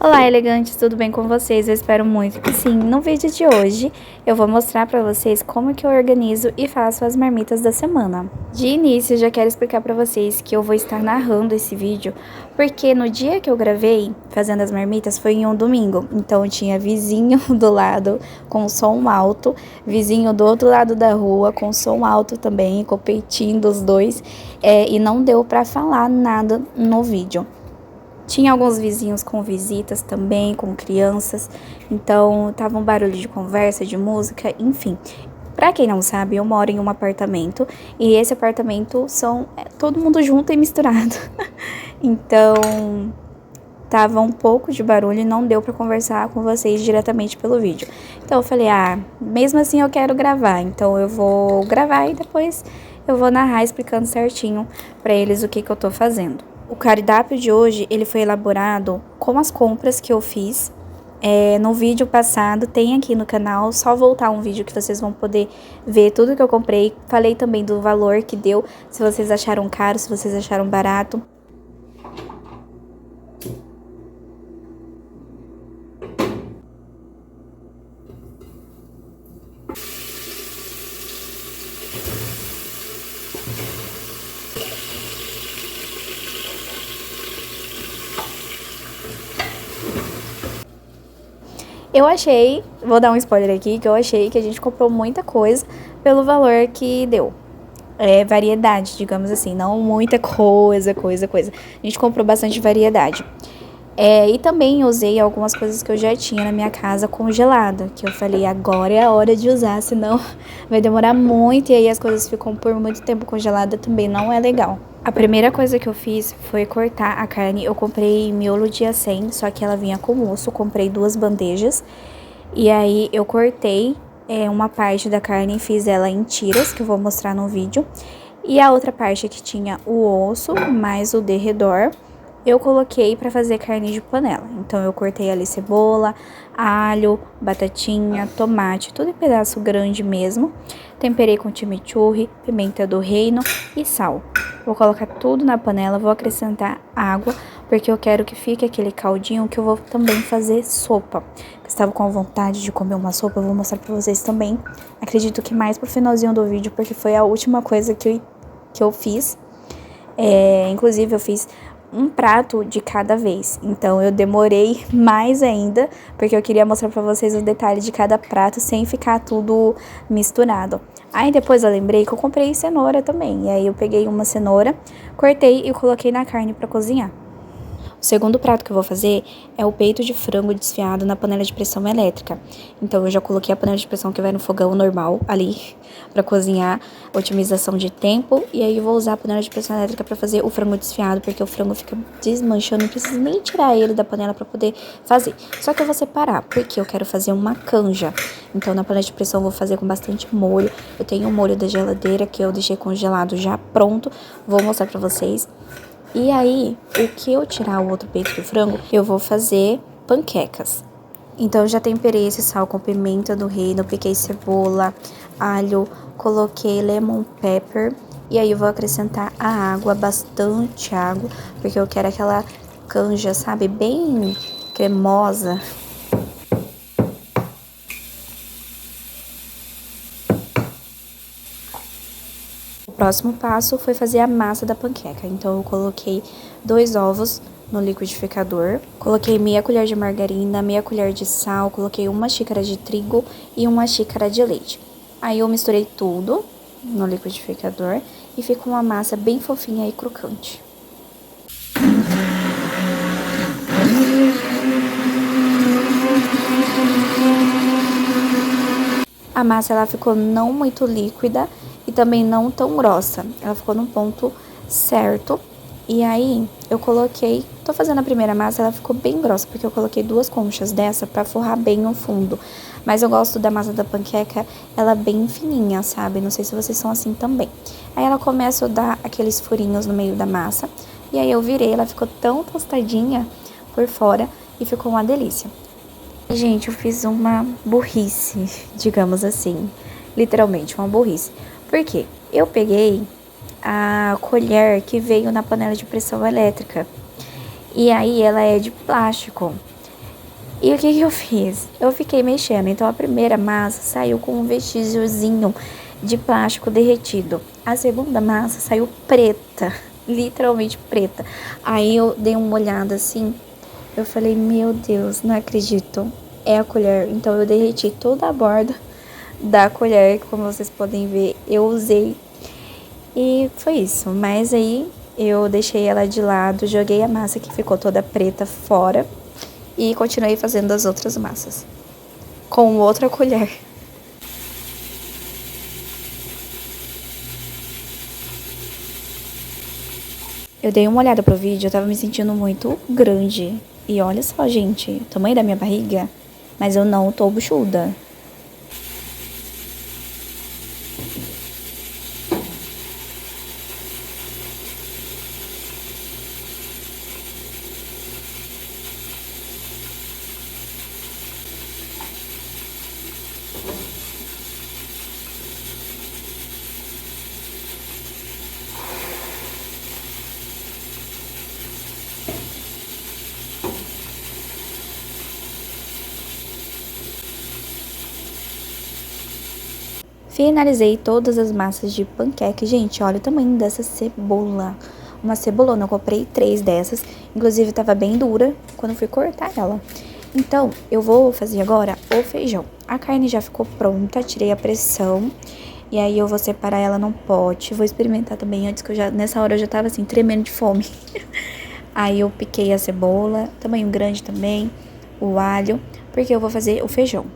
Olá, elegantes, tudo bem com vocês? Eu espero muito que sim. No vídeo de hoje, eu vou mostrar pra vocês como que eu organizo e faço as marmitas da semana. De início, já quero explicar pra vocês que eu vou estar narrando esse vídeo, porque no dia que eu gravei fazendo as marmitas foi em um domingo. Então, tinha vizinho do lado com som alto, vizinho do outro lado da rua com som alto também, com o peitinho dos dois, e não deu pra falar nada no vídeo. Tinha alguns vizinhos com visitas também, com crianças, então tava um barulho de conversa, de música, enfim. Pra quem não sabe, eu moro em um apartamento e esse apartamento são todo mundo junto e misturado. Então, tava um pouco de barulho e não deu pra conversar com vocês diretamente pelo vídeo. Então eu falei, mesmo assim eu quero gravar, então eu vou gravar e depois eu vou narrar explicando certinho pra eles o que eu tô fazendo. O cardápio de hoje, ele foi elaborado com as compras que eu fiz. No vídeo passado, tem aqui no canal, só voltar um vídeo que vocês vão poder ver tudo que eu comprei. Falei também do valor que deu, se vocês acharam caro, se vocês acharam barato. Eu achei, vou dar um spoiler aqui, que eu achei que a gente comprou muita coisa pelo valor que deu. Variedade, digamos assim, não muita coisa. A gente comprou bastante variedade. E também usei algumas coisas que eu já tinha na minha casa congelada, que eu falei, agora é a hora de usar, senão vai demorar muito e aí as coisas ficam por muito tempo congelada, também não é legal. A primeira coisa que eu fiz foi cortar a carne. Eu comprei miolo dia 100, só que ela vinha com osso. Comprei 2 bandejas. E aí eu cortei uma parte da carne e fiz ela em tiras, que eu vou mostrar no vídeo. E a outra parte que tinha o osso, mais o derredor, eu coloquei para fazer carne de panela. Então eu cortei ali cebola, alho, batatinha, tomate, tudo em pedaço grande mesmo. Temperei com chimichurri, pimenta do reino e sal. Vou colocar tudo na panela, vou acrescentar água, porque eu quero que fique aquele caldinho que eu vou também fazer sopa. Eu estava com vontade de comer uma sopa, eu vou mostrar pra vocês também. Acredito que mais pro finalzinho do vídeo, porque foi a última coisa que eu fiz. Inclusive eu fiz um prato de cada vez, então eu demorei mais ainda, porque eu queria mostrar pra vocês o detalhe de cada prato sem ficar tudo misturado. Aí depois eu lembrei que eu comprei cenoura também, e aí eu peguei uma cenoura, cortei e coloquei na carne pra cozinhar. O segundo prato que eu vou fazer é o peito de frango desfiado na panela de pressão elétrica. Então, eu já coloquei a panela de pressão que vai no fogão normal ali pra cozinhar, otimização de tempo. E aí, eu vou usar a panela de pressão elétrica pra fazer o frango desfiado, porque o frango fica desmanchando, não preciso nem tirar ele da panela pra poder fazer. Só que eu vou separar, porque eu quero fazer uma canja. Então, na panela de pressão, eu vou fazer com bastante molho. Eu tenho um molho da geladeira que eu deixei congelado já pronto. Vou mostrar pra vocês. E aí, o que eu tirar o outro peito do frango, eu vou fazer panquecas. Então, eu já temperei esse sal com pimenta do reino, piquei cebola, alho, coloquei lemon pepper. E aí, eu vou acrescentar a água, bastante água, porque eu quero aquela canja, sabe, bem cremosa. O próximo passo foi fazer a massa da panqueca. Então, eu coloquei 2 ovos no liquidificador, coloquei meia colher de margarina, meia colher de sal, coloquei 1 xícara de trigo e 1 xícara de leite. Aí, eu misturei tudo no liquidificador e ficou uma massa bem fofinha e crocante. A massa ela ficou não muito líquida e também não tão grossa. Ela ficou no ponto certo. E aí eu coloquei, tô fazendo a primeira massa, ela ficou bem grossa, porque eu coloquei 2 conchas dessa pra forrar bem o fundo. Mas eu gosto da massa da panqueca, ela bem fininha, sabe? Não sei se vocês são assim também. Aí ela começa a dar aqueles furinhos no meio da massa. E aí eu virei, ela ficou tão tostadinha por fora e ficou uma delícia. Gente, eu fiz uma burrice, digamos assim, literalmente uma burrice. Por quê? Eu peguei a colher que veio na panela de pressão elétrica e aí ela é de plástico. E o que que eu fiz? Eu fiquei mexendo. Então a primeira massa saiu com um vestígiozinho de plástico derretido. A segunda massa saiu preta, literalmente preta. Aí eu dei uma olhada assim, eu falei, meu Deus, não acredito. É a colher. Então eu derreti toda a borda da colher, como vocês podem ver, eu usei. E foi isso. Mas aí eu deixei ela de lado, joguei a massa que ficou toda preta fora e continuei fazendo as outras massas com outra colher. Eu dei uma olhada pro vídeo, eu tava me sentindo muito grande. E olha só, gente, o tamanho da minha barriga. Mas eu não tô buchuda. Finalizei todas as massas de panqueca. Gente, olha o tamanho dessa cebola. Uma cebolona, eu comprei 3 dessas. Inclusive, tava bem dura quando fui cortar ela. Então, eu vou fazer agora o feijão. A carne já ficou pronta, tirei a pressão. E aí, eu vou separar ela num pote. Vou experimentar também, antes que nessa hora eu já tava assim, tremendo de fome. Aí, eu piquei a cebola, tamanho grande também, o alho, porque eu vou fazer o feijão.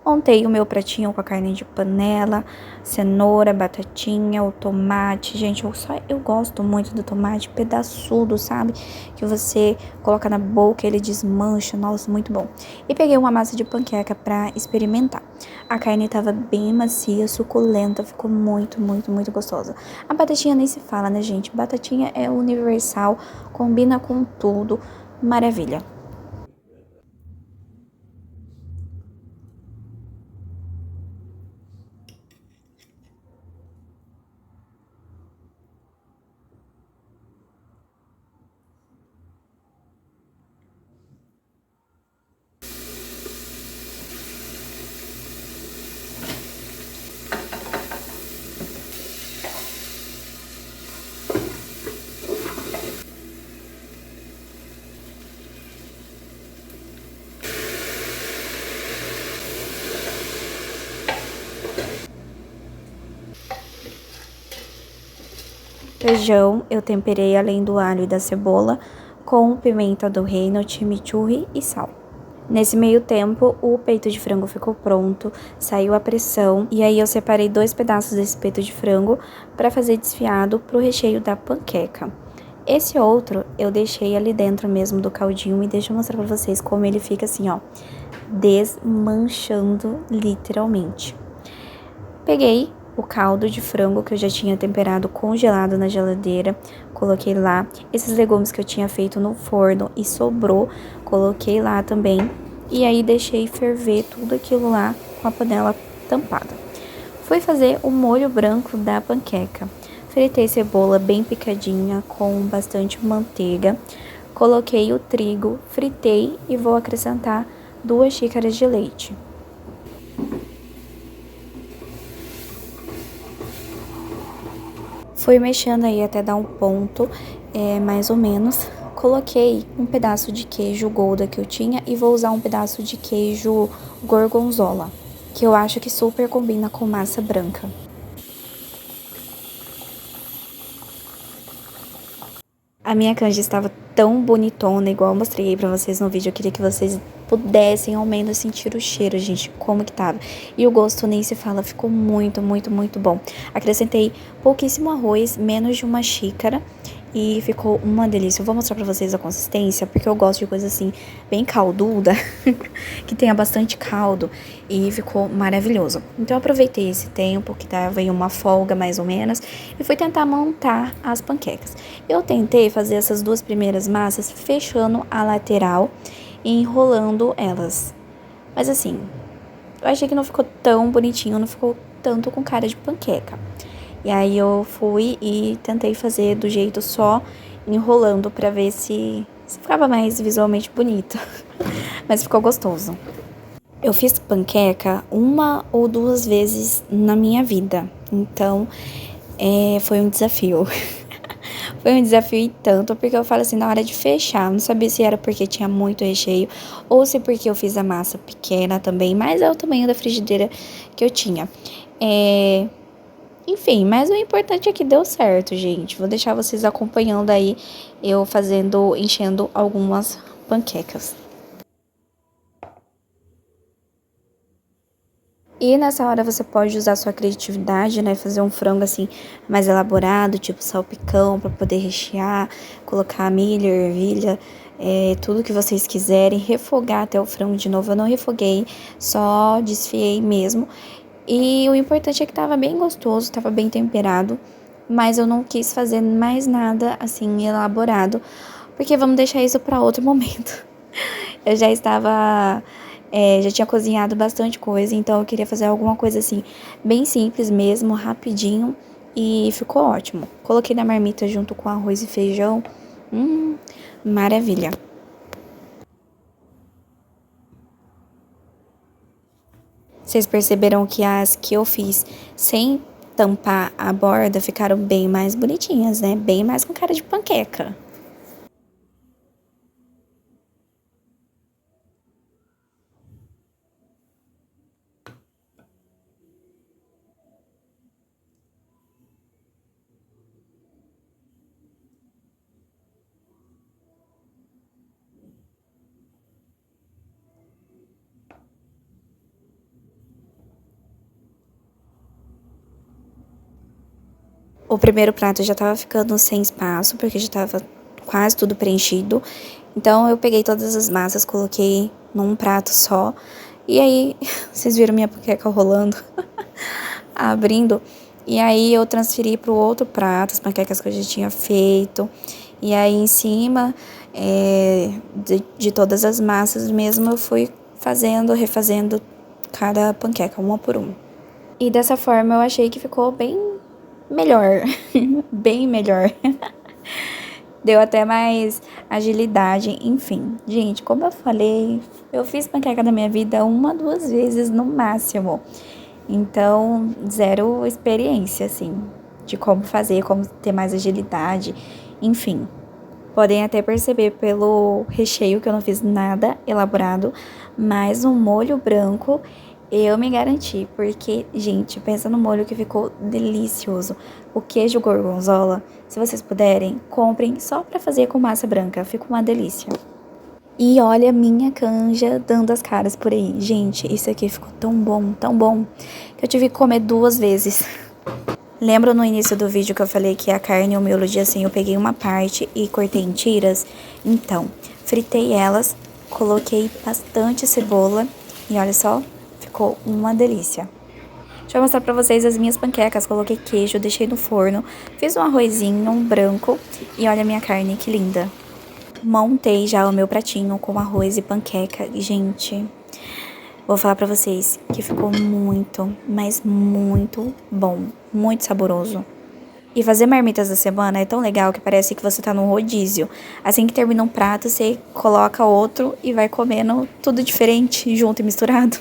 Montei o meu pratinho com a carne de panela, cenoura, batatinha, o tomate. Gente, eu gosto muito do tomate pedaçudo, sabe? Que você coloca na boca, ele desmancha. Nossa, muito bom. E peguei uma massa de panqueca pra experimentar. A carne tava bem macia, suculenta, ficou muito, muito, muito gostosa. A batatinha nem se fala, né, gente? Batatinha é universal, combina com tudo. Maravilha. Feijão, eu temperei além do alho e da cebola com pimenta do reino, chimichurri e sal. Nesse meio tempo, o peito de frango ficou pronto, saiu a pressão e aí eu separei 2 pedaços desse peito de frango para fazer desfiado pro recheio da panqueca. Esse outro eu deixei ali dentro mesmo do caldinho e deixa eu mostrar pra vocês como ele fica assim, ó, desmanchando literalmente. Peguei o caldo de frango que eu já tinha temperado congelado na geladeira, coloquei lá. Esses legumes que eu tinha feito no forno e sobrou, coloquei lá também. E aí deixei ferver tudo aquilo lá com a panela tampada. Fui fazer o molho branco da panqueca. Fritei cebola bem picadinha com bastante manteiga. Coloquei o trigo, fritei e vou acrescentar 2 xícaras de leite. Fui mexendo aí até dar um ponto, mais ou menos. Coloquei um pedaço de queijo Gouda que eu tinha e vou usar um pedaço de queijo gorgonzola, que eu acho que super combina com massa branca. A minha canja estava tão bonitona, igual eu mostrei aí pra vocês no vídeo. Eu queria que vocês pudessem ao menos sentir o cheiro, gente, como que tava. E o gosto nem se fala, ficou muito, muito, muito bom. Acrescentei pouquíssimo arroz, menos de uma xícara. E ficou uma delícia. Eu vou mostrar pra vocês a consistência, porque eu gosto de coisa assim, bem calduda, que tenha bastante caldo. E ficou maravilhoso. Então eu aproveitei esse tempo, que tava em uma folga mais ou menos, e fui tentar montar as panquecas. Eu tentei fazer essas 2 primeiras massas fechando a lateral e enrolando elas. Mas assim, eu achei que não ficou tão bonitinho, não ficou tanto com cara de panqueca. E aí eu fui e tentei fazer do jeito só enrolando pra ver se ficava mais visualmente bonito. Mas ficou gostoso. Eu fiz panqueca uma ou duas vezes na minha vida. Então, foi um desafio. Foi um desafio e tanto, porque eu falo assim, na hora de fechar, não sabia se era porque tinha muito recheio ou se porque eu fiz a massa pequena também, mas é o tamanho da frigideira que eu tinha. Enfim, mas o importante é que deu certo, gente. Vou deixar vocês acompanhando aí eu fazendo, enchendo algumas panquecas. E nessa hora você pode usar sua criatividade, né? Fazer um frango assim mais elaborado, tipo salpicão, para poder rechear, colocar milho, ervilha, tudo que vocês quiserem, refogar até o frango de novo. Eu não refoguei, só desfiei mesmo. E o importante é que tava bem gostoso, tava bem temperado, mas eu não quis fazer mais nada assim elaborado, porque vamos deixar isso para outro momento. Eu já estava. Já tinha cozinhado bastante coisa, então eu queria fazer alguma coisa assim, bem simples mesmo, rapidinho, e ficou ótimo. Coloquei na marmita junto com arroz e feijão. Maravilha. Vocês perceberam que as que eu fiz sem tampar a borda ficaram bem mais bonitinhas, né? Bem mais com cara de panqueca. O primeiro prato já tava ficando sem espaço, porque já tava quase tudo preenchido. Então eu peguei todas as massas, coloquei num prato só. E aí, vocês viram minha panqueca rolando, abrindo. E aí eu transferi pro outro prato, as panquecas que eu já tinha feito. E aí em cima de todas as massas mesmo, eu fui fazendo, refazendo cada panqueca, uma por uma. E dessa forma eu achei que ficou bem melhor, bem melhor. Deu até mais agilidade, enfim. Gente, como eu falei, eu fiz panqueca na minha vida uma, duas vezes no máximo. Então, zero experiência, assim, de como fazer, como ter mais agilidade, enfim. Podem até perceber pelo recheio que eu não fiz nada elaborado, mas o molho branco eu me garanti, porque, gente, pensa no molho que ficou delicioso. O queijo gorgonzola, se vocês puderem, comprem só pra fazer com massa branca, fica uma delícia. E olha a minha canja dando as caras por aí. Gente, isso aqui ficou tão bom, que eu tive que comer duas vezes. Lembra no início do vídeo que eu falei que a carne e o miolo de assim eu peguei uma parte e cortei em tiras? Então, fritei elas, coloquei bastante cebola e olha só, ficou uma delícia. Deixa eu mostrar pra vocês as minhas panquecas. Coloquei queijo, deixei no forno, fiz um arrozinho, um branco e olha a minha carne, que linda. Montei já o meu pratinho com arroz e panqueca. Gente, vou falar pra vocês que ficou muito, mas muito bom, muito saboroso. E fazer marmitas da semana é tão legal que parece que você tá num rodízio. Assim que termina um prato, você coloca outro e vai comendo tudo diferente, junto e misturado.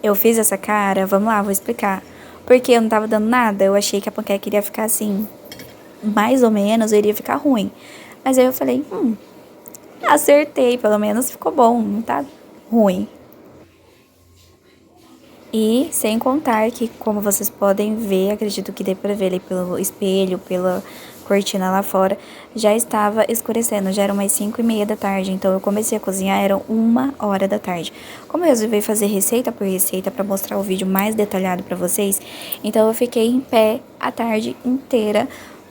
Eu fiz essa cara, vamos lá, vou explicar. Porque eu não tava dando nada, eu achei que a panqueca iria ficar assim, mais ou menos, iria ficar ruim. Mas aí eu falei, acertei, pelo menos ficou bom, não tá ruim. E sem contar que, como vocês podem ver, acredito que dê pra ver ali pelo espelho, pela cortina lá fora, já estava escurecendo, já eram umas 5:30 da tarde, então eu comecei a cozinhar, eram 1 hora da tarde. Como eu resolvi fazer receita por receita para mostrar o vídeo mais detalhado para vocês, então eu fiquei em pé a tarde inteira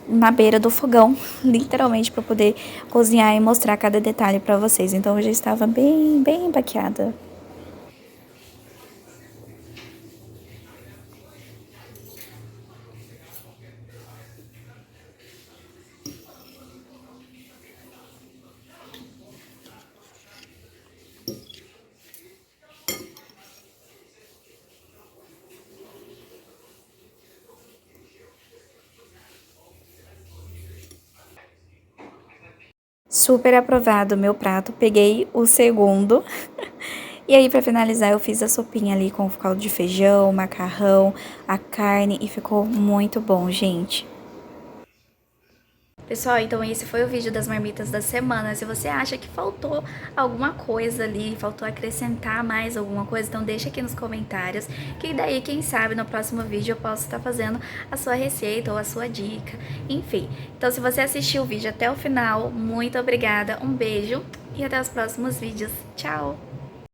na beira do fogão, literalmente para poder cozinhar e mostrar cada detalhe para vocês. Então eu já estava bem baqueada. super aprovado o meu prato. Peguei o segundo. E aí, pra finalizar, eu fiz a sopinha ali com o caldo de feijão, macarrão, a carne e ficou muito bom, gente. Pessoal, então esse foi o vídeo das marmitas da semana. Se você acha que faltou alguma coisa ali, faltou acrescentar mais alguma coisa, então deixa aqui nos comentários, que daí, quem sabe, no próximo vídeo eu posso estar fazendo a sua receita ou a sua dica, enfim. Então, se você assistiu o vídeo até o final, muito obrigada, um beijo e até os próximos vídeos. Tchau!